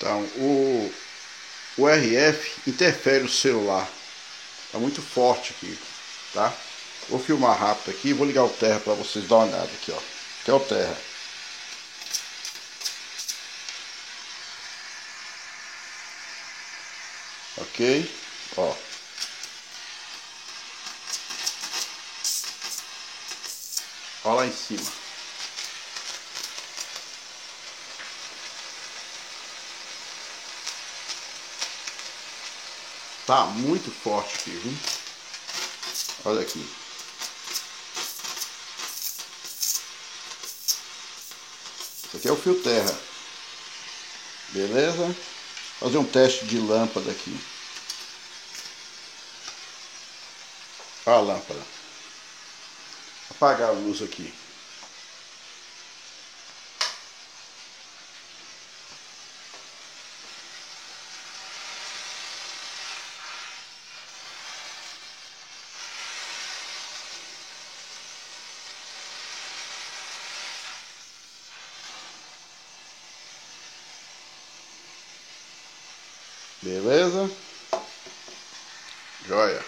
Então, o RF interfere o celular. Tá muito forte aqui, tá? Vou filmar rápido aqui, vou ligar o Terra para vocês dar uma olhada aqui, ó. Aqui é o Terra. Ok? Ó. Olha lá em cima. Tá muito forte aqui, viu? Olha aqui. Esse aqui é o fio Terra. Beleza? Fazer um teste de lâmpada aqui. Olha a lâmpada. Apagar a luz aqui. Beleza? Joia.